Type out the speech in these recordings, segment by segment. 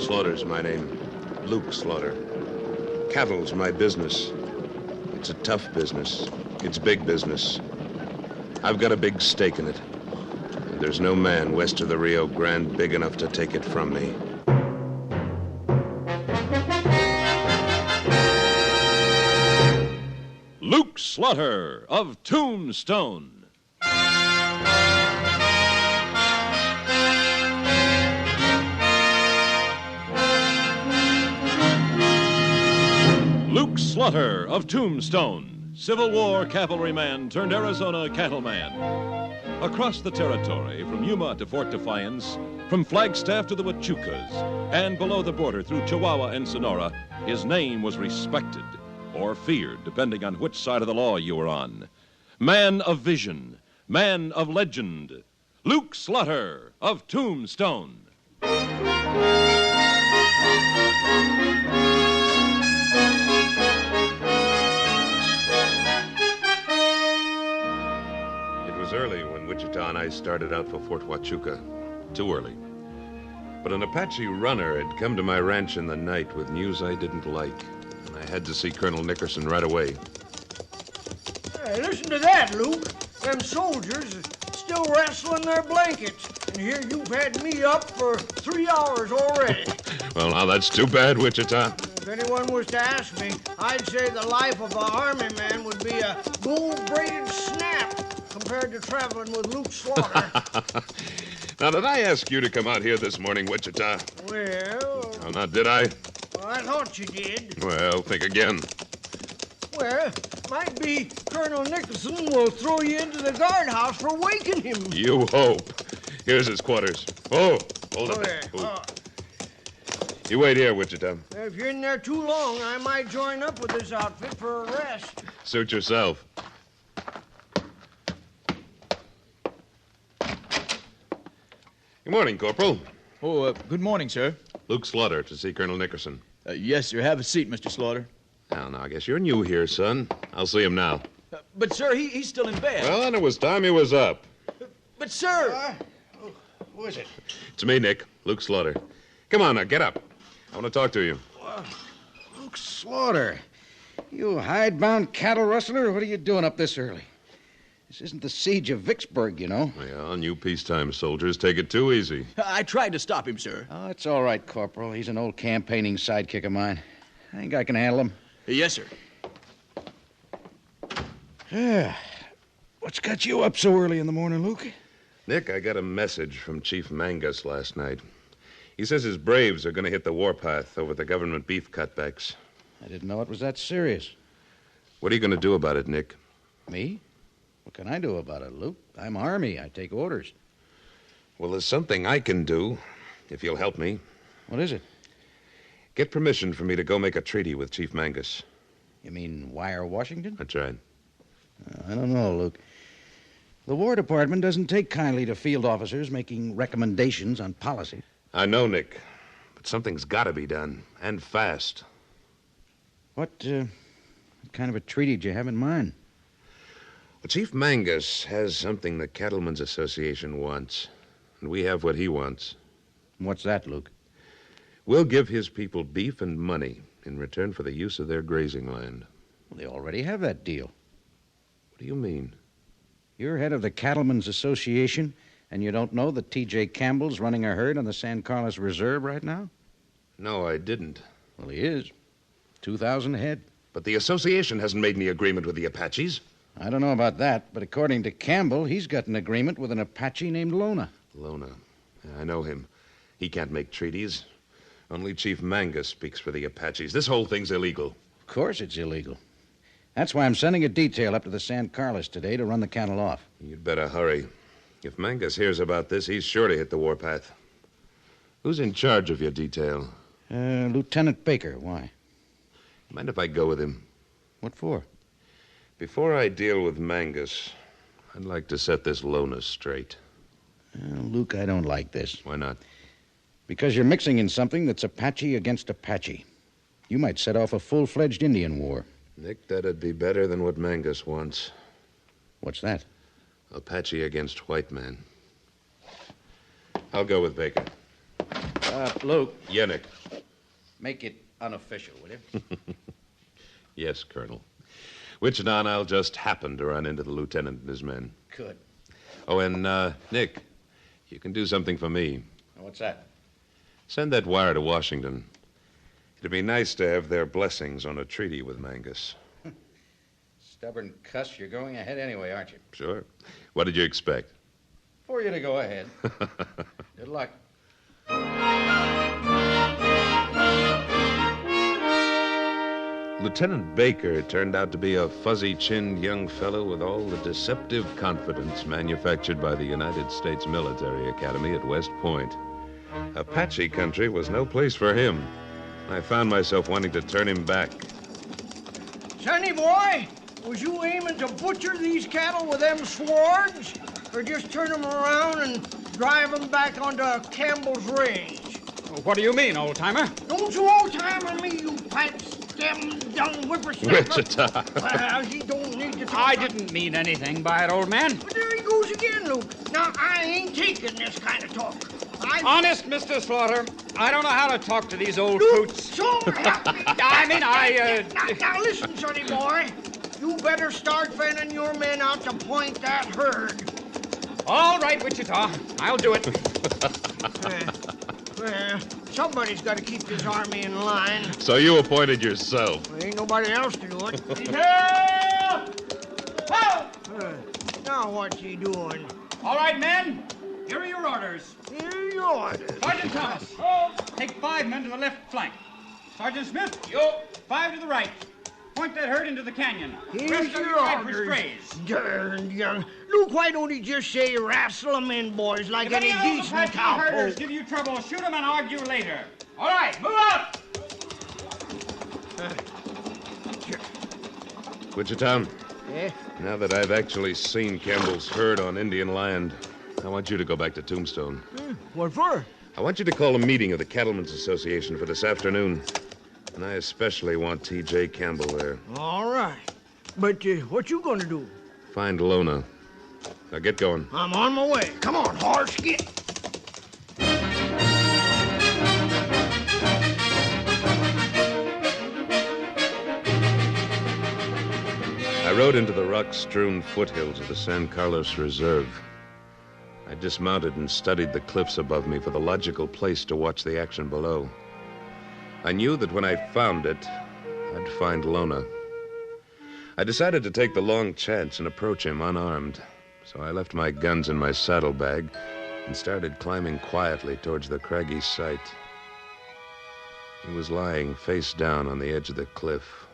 Slaughter's my name. Luke Slaughter. Cattle's my business. It's a tough business. It's big business. I've got a big stake in it. And there's no man west of the Rio Grande big enough to take it from me. Luke Slaughter of Tombstone. Luke Slaughter of Tombstone, Civil War cavalryman turned Arizona cattleman. Across the territory, from Yuma to Fort Defiance, from Flagstaff to the Huachucas, and below the border through Chihuahua and Sonora, his name was respected or feared, depending on which side of the law you were on. Man of vision, man of legend, Luke Slaughter of Tombstone. It was early when Wichita and I started out for Fort Huachuca. Too early. But an Apache runner had come to my ranch in the night with news I didn't like. And I had to see Colonel Nickerson right away. Hey, listen to that, Luke. Them soldiers are still wrestling their blankets. And here you've had me up for 3 hours already. Well, now that's too bad, Wichita. If anyone was to ask me, I'd say the life of an army man would be a gold-braided snap compared to traveling with Luke Slaughter. Now, did I ask you to come out here this morning, Wichita? Well... Oh, now, did I? Well, I thought you did. Well, think again. Well, might be Colonel Nickerson will throw you into the guardhouse for waking him. You hope. Here's his quarters. Oh, hold up. Okay. Oh. You wait here, Wichita. If you're in there too long, I might join up with this outfit for a rest. Suit yourself. Good morning, Corporal. Oh, good morning, sir. Luke Slaughter to see Colonel Nickerson. Yes, sir. Have a seat, Mr. Slaughter. Now, I guess you're new here, son. I'll see him now. But, sir, he's still in bed. Well, then it was time he was up. But, sir... Who is it? It's me, Nick. Luke Slaughter. Come on now, get up. I want to talk to you. Luke Slaughter. You hidebound cattle rustler? What are you doing up this early? This isn't the siege of Vicksburg, you know. Well, you peacetime soldiers take it too easy. I tried to stop him, sir. Oh, it's all right, Corporal. He's an old campaigning sidekick of mine. I think I can handle him. Yes, sir. Yeah. What's got you up so early in the morning, Luke? Nick, I got a message from Chief Mangus last night. He says his braves are going to hit the warpath over the government beef cutbacks. I didn't know it was that serious. What are you going to do about it, Nick? Me? What can I do about it, Luke? I'm Army. I take orders. Well, there's something I can do, if you'll help me. What is it? Get permission for me to go make a treaty with Chief Mangus. You mean wire Washington? That's right. I don't know, Luke. The War Department doesn't take kindly to field officers making recommendations on policy. I know, Nick, but something's got to be done, and fast. What kind of a treaty do you have in mind? Well, Chief Mangus has something the Cattlemen's Association wants, and we have what he wants. What's that, Luke? We'll give his people beef and money in return for the use of their grazing land. Well, they already have that deal. What do you mean? You're head of the Cattlemen's Association, and you don't know that T.J. Campbell's running a herd on the San Carlos Reserve right now? No, I didn't. Well, he is. 2,000 head. But the association hasn't made any agreement with the Apaches. I don't know about that, but according to Campbell, he's got an agreement with an Apache named Lona. Lona. Yeah, I know him. He can't make treaties. Only Chief Mangus speaks for the Apaches. This whole thing's illegal. Of course it's illegal. That's why I'm sending a detail up to the San Carlos today to run the cattle off. You'd better hurry. If Mangus hears about this, he's sure to hit the warpath. Who's in charge of your detail? Lieutenant Baker. Why? Mind if I go with him? What for? Before I deal with Mangus, I'd like to set this Lona straight. Luke, I don't like this. Why not? Because you're mixing in something that's Apache against Apache. You might set off a full-fledged Indian war. Nick, that'd be better than what Mangus wants. What's that? Apache against white man. I'll go with Baker. Luke, Yeah, Nick. make it unofficial, will you? Yes, Colonel. Wichita and I'll just happen to run into the lieutenant and his men. Good. Oh, and, Nick, you can do something for me. What's that? Send that wire to Washington. It'd be nice to have their blessings on a treaty with Mangus. Stubborn cuss, you're going ahead anyway, aren't you? Sure. What did you expect? For you to go ahead. Good luck. Lieutenant Baker turned out to be a fuzzy-chinned young fellow with all the deceptive confidence manufactured by the United States Military Academy at West Point. Apache country was no place for him. I found myself wanting to turn him back. Sonny boy, was you aiming to butcher these cattle with them swords? Or just turn them around and drive them back onto Campbell's range? What do you mean, old-timer? Don't you old-timer me, you pipe-stem young whippersnapper. Wichita. Well, he don't need to talk. I didn't mean anything by it, old man. But there he goes again, Luke. Now, I ain't taking this kind of talk. Honest, Mr. Slaughter, I don't know how to talk to these old Luke, coots. so help me. Now, listen, sonny boy. You better start fanning your men out to point that herd. All right, Wichita, I'll do it. Well, somebody's got to keep this army in line. So you appointed yourself. There ain't nobody else to do it. Now what's he doing? All right, men, here are your orders. Here are your orders. Sergeant Thomas, take 5 men to the left flank. Sergeant Smith, you 5 to the right. Point that herd into the canyon. Here's Rest of your you ride for orders. strays. Darn young. Luke, why don't he just say wrestle 'em in, boys, like If any any of the decent Apache herders cowpoke? give you trouble, shoot them and argue later. All right, move out! Wichita, Eh? now that I've actually seen Campbell's herd on Indian land, I want you to go back to Tombstone. What for? I want you to call a meeting of the Cattlemen's Association for this afternoon. And I especially want T.J. Campbell there. All right. But what you gonna do? Find Lona. Now get going. I'm on my way. Come on, horse, get. I rode into the rock-strewn foothills of the San Carlos Reserve. I dismounted and studied the cliffs above me for the logical place to watch the action below. I knew that when I found it, I'd find Lona. I decided to take the long chance and approach him unarmed. So I left my guns in my saddlebag and started climbing quietly towards the craggy site. He was lying face down on the edge of the cliff,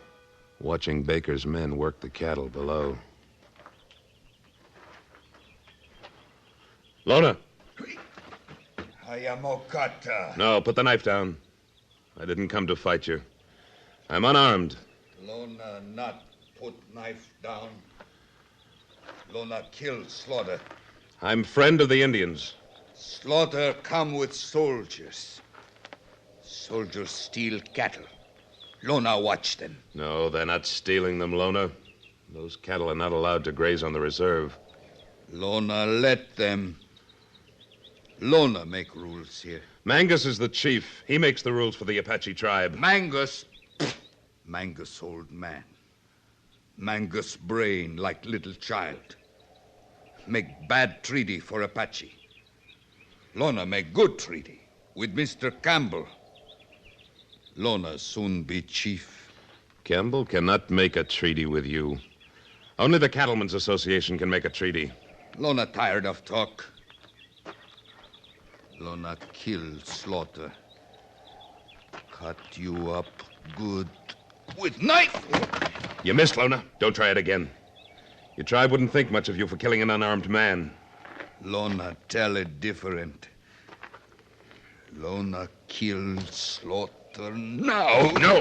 watching Baker's men work the cattle below. Lona! Hayamokata. No, put the knife down. I didn't come to fight you. I'm unarmed. Lona not put knife down. Lona kill Slaughter. I'm friend of the Indians. Slaughter come with soldiers. Soldiers steal cattle. Lona watch them. No, they're not stealing them, Lona. Those cattle are not allowed to graze on the reserve. Lona let them. Lona make rules here. Mangus is the chief. He makes the rules for the Apache tribe. Mangus. Mangus old man. Mangus brain like little child. Make bad treaty for Apache. Lona make good treaty with Mr. Campbell. Lona soon be chief. Campbell cannot make a treaty with you. Only the Cattlemen's Association can make a treaty. Lona tired of talk. Lona kill Slaughter. Cut you up good with knife. You missed, Lona. Don't try it again. Your tribe wouldn't think much of you for killing an unarmed man. Lona tell it different. Lona kill Slaughter now. No!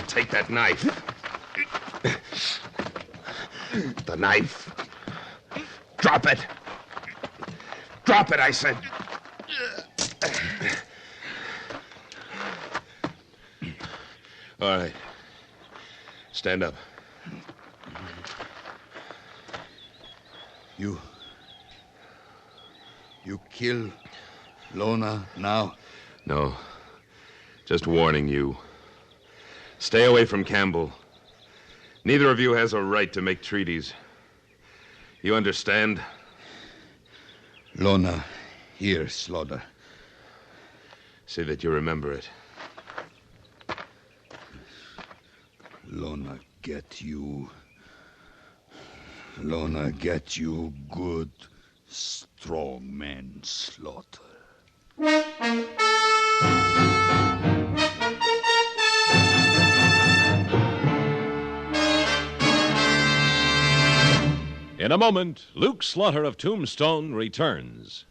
Take that knife. The knife. Drop it. Drop it, I said. All right. Stand up. You kill Lona now? No. Just warning you. Stay away from Campbell. Neither of you has a right to make treaties. You understand? Lona, here, Slaughter. See that you remember it. Lona get you. Lona get you good, strong man, Slaughter. In a moment, Luke Slaughter of Tombstone returns.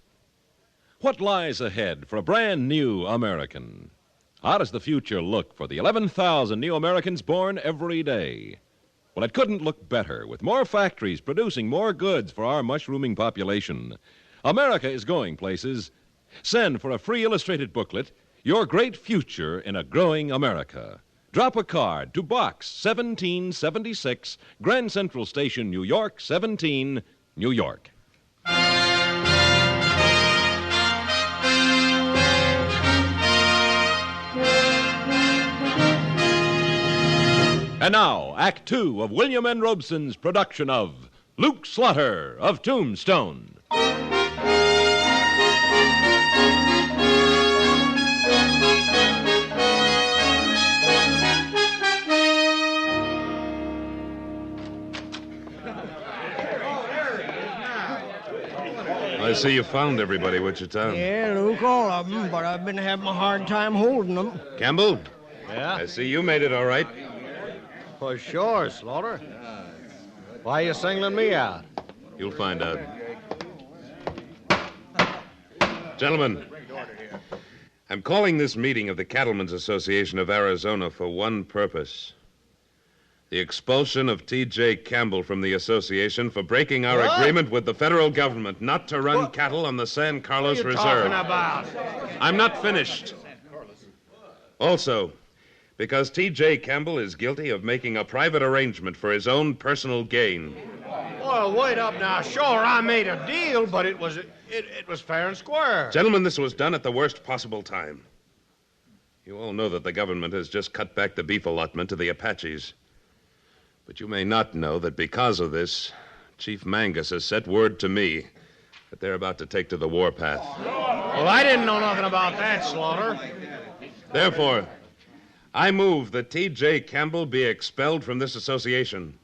What lies ahead for a brand new American? How does the future look for the 11,000 new Americans born every day? Well, it couldn't look better. With more factories producing more goods for our mushrooming population, America is going places. Send for a free illustrated booklet, Your Great Future in a Growing America. Drop a card to Box 1776, Grand Central Station, New York, 17, New York. And now, Act Two of William N. Robeson's production of Luke Slaughter of Tombstone. I see you found everybody, Wichita. Yeah, Luke, all of them, but I've been having a hard time holding them. Campbell? Yeah? I see you made it all right. For sure, Slaughter. Why are you singling me out? You'll find out. Gentlemen, I'm calling this meeting of the Cattlemen's Association of Arizona for one purpose. The expulsion of T.J. Campbell from the association for breaking our agreement with the federal government not to run cattle on the San Carlos What are you Reserve. talking about? I'm not finished. Also, because T.J. Campbell is guilty of making a private arrangement for his own personal gain. Well, wait up now. Sure, I made a deal, but it was fair and square. Gentlemen, this was done at the worst possible time. You all know that the government has just cut back the beef allotment to the Apaches. But you may not know that because of this, Chief Mangus has sent word to me that they're about to take to the warpath. Well, I didn't know nothing about that, Slaughter. Therefore, I move that T.J. Campbell be expelled from this association.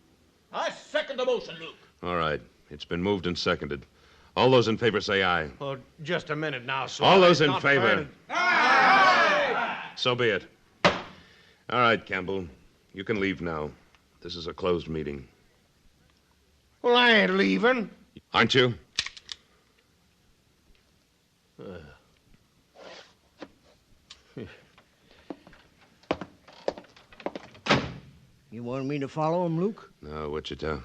I second the motion, Luke. All right. It's been moved and seconded. All those in favor say aye. Oh, just a minute now, Slaughter. All those It's in not favor. fair So be it. All right, Campbell. You can leave now. This is a closed meeting. Well, I ain't leaving. Aren't you? You want me to follow him, Luke? No, Wichita.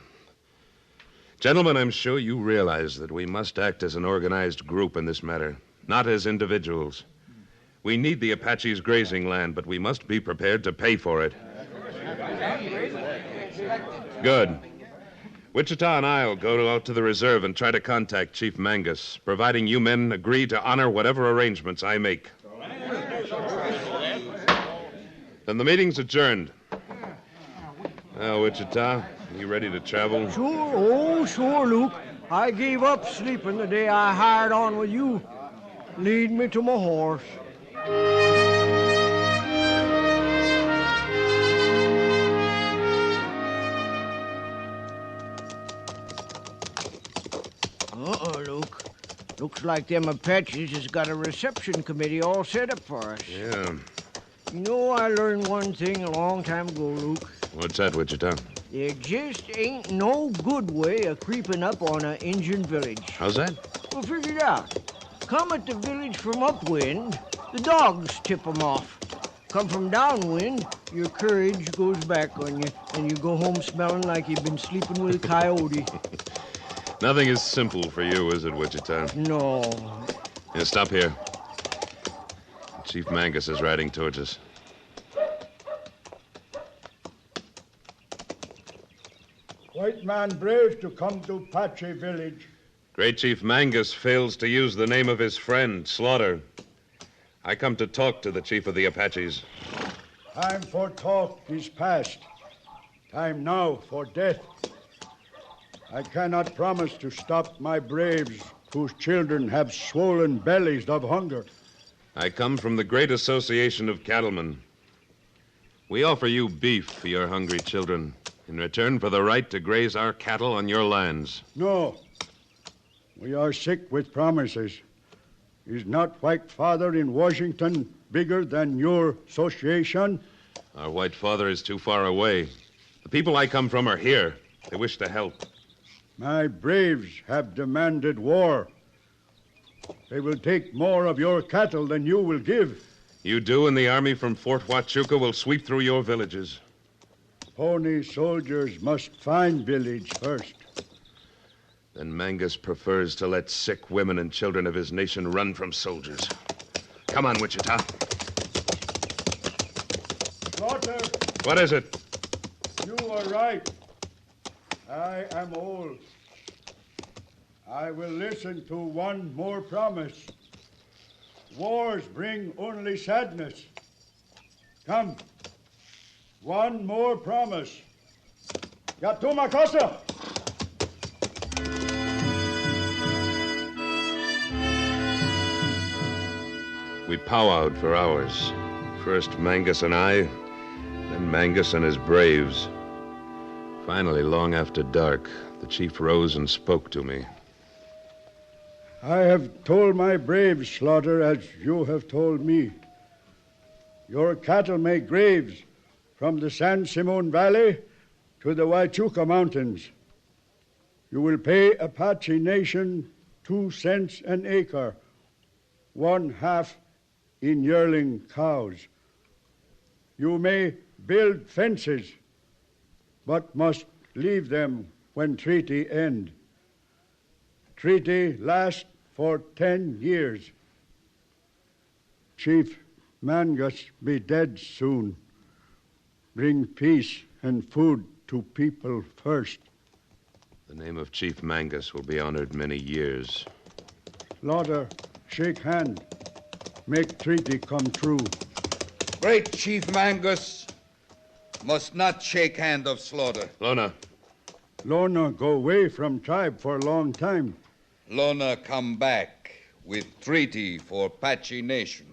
Gentlemen, I'm sure you realize that we must act as an organized group in this matter, not as individuals. We need the Apaches' grazing land, but we must be prepared to pay for it. Good. Wichita and I'll go out to the reserve and try to contact Chief Mangus, providing you men agree to honor whatever arrangements I make. Then the meeting's adjourned. Now, Wichita, you ready to travel? Sure, oh, sure, Luke. I gave up sleeping the day I hired on with you. Lead me to my horse. Luke. Looks like them Apaches has got a reception committee all set up for us. Yeah. You know, I learned one thing a long time ago, Luke. What's that, Wichita? There just ain't no good way of creeping up on an Indian village. How's that? Well, figure it out. Come at the village from upwind, the dogs tip 'em off. Come from downwind, your courage goes back on you, and you go home smelling like you've been sleeping with a coyote. Nothing is simple for you, is it, Wichita? No. Yeah, stop here. Chief Mangus is riding towards us. White man brave to come to Apache village. Great Chief Mangus fails to use the name of his friend, Slaughter. I come to talk to the chief of the Apaches. Time for talk is past. Time now for death. I cannot promise to stop my braves whose children have swollen bellies of hunger. I come from the Great Association of Cattlemen. We offer you beef for your hungry children in return for the right to graze our cattle on your lands. No. We are sick with promises. Is not White Father in Washington bigger than your association? Our White Father is too far away. The people I come from are here. They wish to help. My braves have demanded war. They will take more of your cattle than you will give. You do, and the army from Fort Huachuca will sweep through your villages. Pony soldiers must find village first. Then Mangus prefers to let sick women and children of his nation run from soldiers. Come on, Wichita. Slaughter, What is it? you are right. I am old. I will listen to one more promise. Wars bring only sadness. Come, one more promise. Yatuma Casa! We powwowed for hours. First Mangus and I, then Mangus and his braves. Finally, long after dark, the chief rose and spoke to me. I have told my braves, Slaughter, as you have told me. Your cattle make graves from the San Simon Valley to the Huachuca Mountains. You will pay Apache Nation 2 cents an acre, 1/2 in yearling cows. You may build fences, but must leave them when treaty end. Treaty last for 10 years. Chief Mangus be dead soon. Bring peace and food to people first. The name of Chief Mangus will be honored many years. Slaughter, shake hand. Make treaty come true. Great Chief Mangus must not shake hand of Slaughter. Lona, Lona go away from tribe for a long time. Lona come back with treaty for Apache Nation.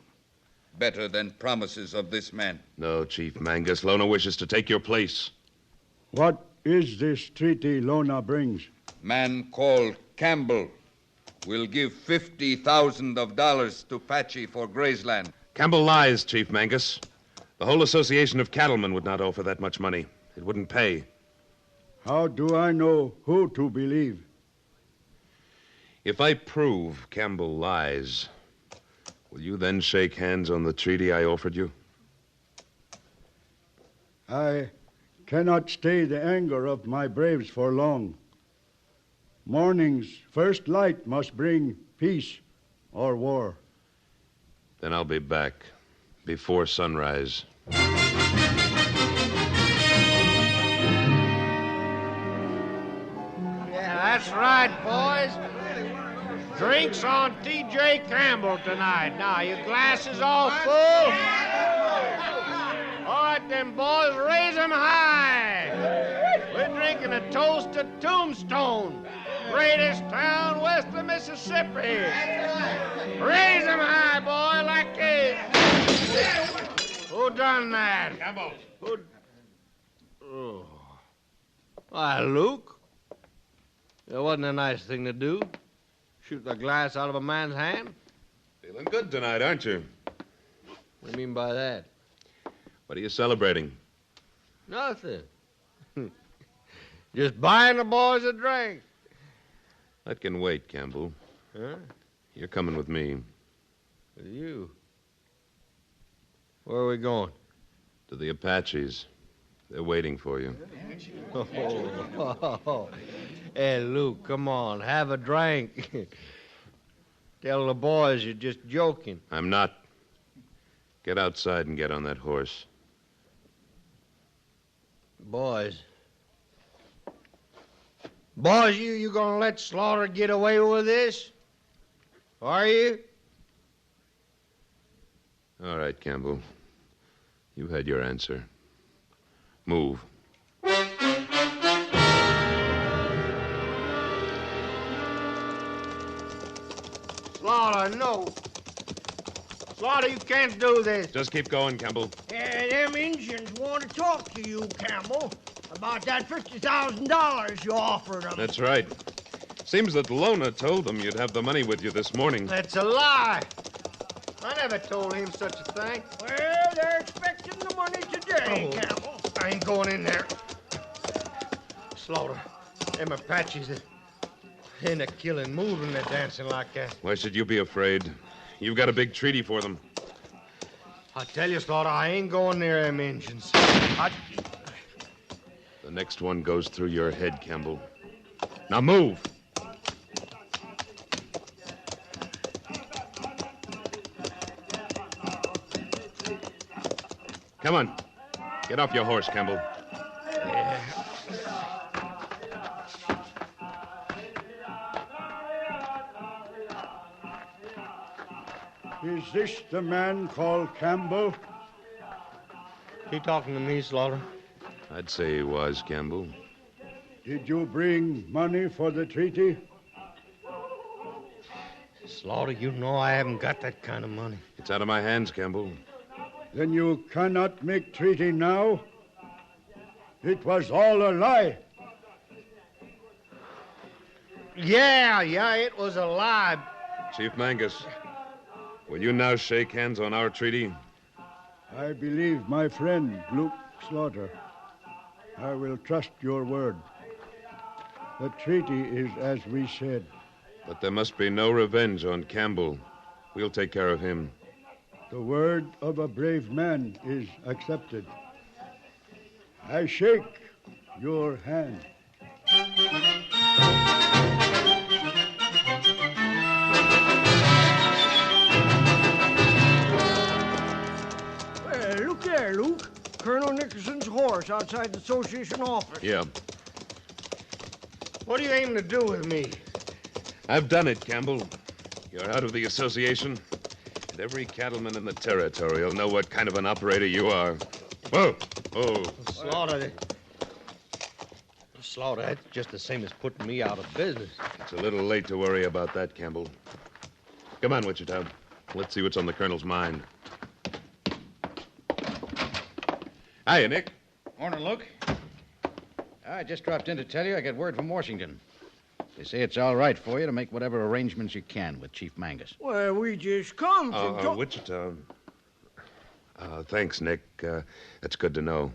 Better than promises of this man. no, Chief Mangus. Lona wishes to take your place. What is this treaty Lona brings? Man called Campbell will give $50,000 to Apache for grazeland. Campbell lies, Chief Mangus. The whole association of cattlemen would not offer that much money. It wouldn't pay. How do I know who to believe? If I prove Campbell lies, will you then shake hands on the treaty I offered you? I cannot stay the anger of my braves for long. Morning's first light must bring peace or war. Then I'll be back before sunrise. Yeah, that's right, boys. Drinks on T.J. Campbell tonight. Now, your glasses all full? All right, then, boys, raise 'em high. We're drinking a toast to Tombstone, greatest town west of Mississippi. Raise 'em high, boy, like this. Who done that? Campbell. Who... Oh. Why, Luke. It wasn't a nice thing to do. Shoot the glass out of a man's hand. Feeling good tonight, aren't you? What do you mean by that? What are you celebrating? Nothing. Just buying the boys a drink. That can wait, Campbell. Huh? You're coming with me With you. Where are we going? to the Apaches. They're waiting for you. Oh. Hey, Luke, come on. Have a drink. Tell the boys you're just joking. I'm not. Get outside and get on that horse. Boys, you gonna let Slaughter get away with this? Are you? All right, Campbell. You had your answer. Move. Slaughter, no. Slaughter, you can't do this. Just keep going, Campbell. Them Indians want to talk to you, Campbell, about that $50,000 you offered them. That's right. Seems that Lona told them you'd have the money with you this morning. That's a lie. I never told him such a thing. Well, they're expecting the money today, Oh. Campbell. I ain't going in there. Slaughter, them Apaches, they're in a killing mood when they're dancing like that. Why should you be afraid? You've got a big treaty for them. I tell you, Slaughter, I ain't going near them Injuns. The next one goes through your head, Campbell. Now move. Come on. Get off your horse, Campbell. Is this the man called Campbell? You talking to me, Slaughter? I'd say he was, Campbell. Did you bring money for the treaty? Slaughter, you know I haven't got that kind of money. It's out of my hands, Campbell. Then you cannot make treaty now? It was all a lie. Yeah, it was a lie. Chief Mangus, will you now shake hands on our treaty? I believe my friend, Luke Slaughter. I will trust your word. The treaty is as we said. But there must be no revenge on Campbell. We'll take care of him. The word of a brave man is accepted. I shake your hand. Well, look there, Luke. Colonel Nickerson's horse outside the association office. Yeah. What do you aim to do with me? I've done it, Campbell. You're out of the association, and every cattleman in the territory will know what kind of an operator you are. Whoa! Oh. Slaughter, that's just the same as putting me out of business. It's a little late to worry about that, Campbell. Come on, Wichita. Let's see what's on the colonel's mind. Hiya, Nick. Morning, Luke. I just dropped in to tell you I got word from Washington. They say it's all right for you to make whatever arrangements you can with Chief Mangus. Well, we just come from... Wichita. Thanks, Nick. That's good to know.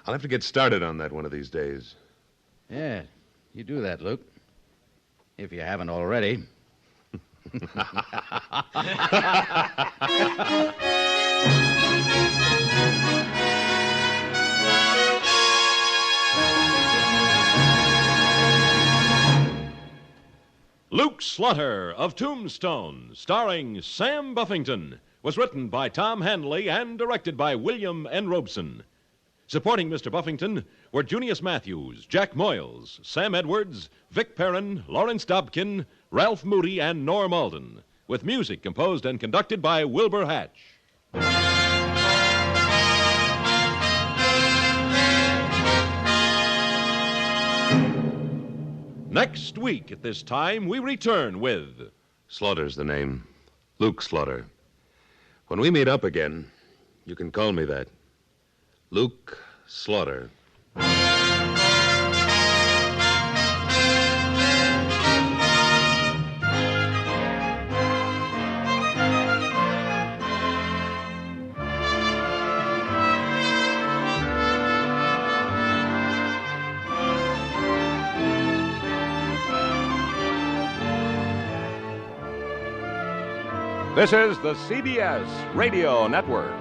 I'll have to get started on that one of these days. Yeah, you do that, Luke. If you haven't already. Luke Slaughter of Tombstone, starring Sam Buffington, was written by Tom Handley and directed by William N. Robeson. Supporting Mr. Buffington were Junius Matthews, Jack Moyles, Sam Edwards, Vic Perrin, Lawrence Dobkin, Ralph Moody, and Norm Alden, with music composed and conducted by Wilbur Hatch. Next week at this time, we return with... Slaughter's the name. Luke Slaughter. When we meet up again, you can call me that. Luke Slaughter. This is the CBS Radio Network.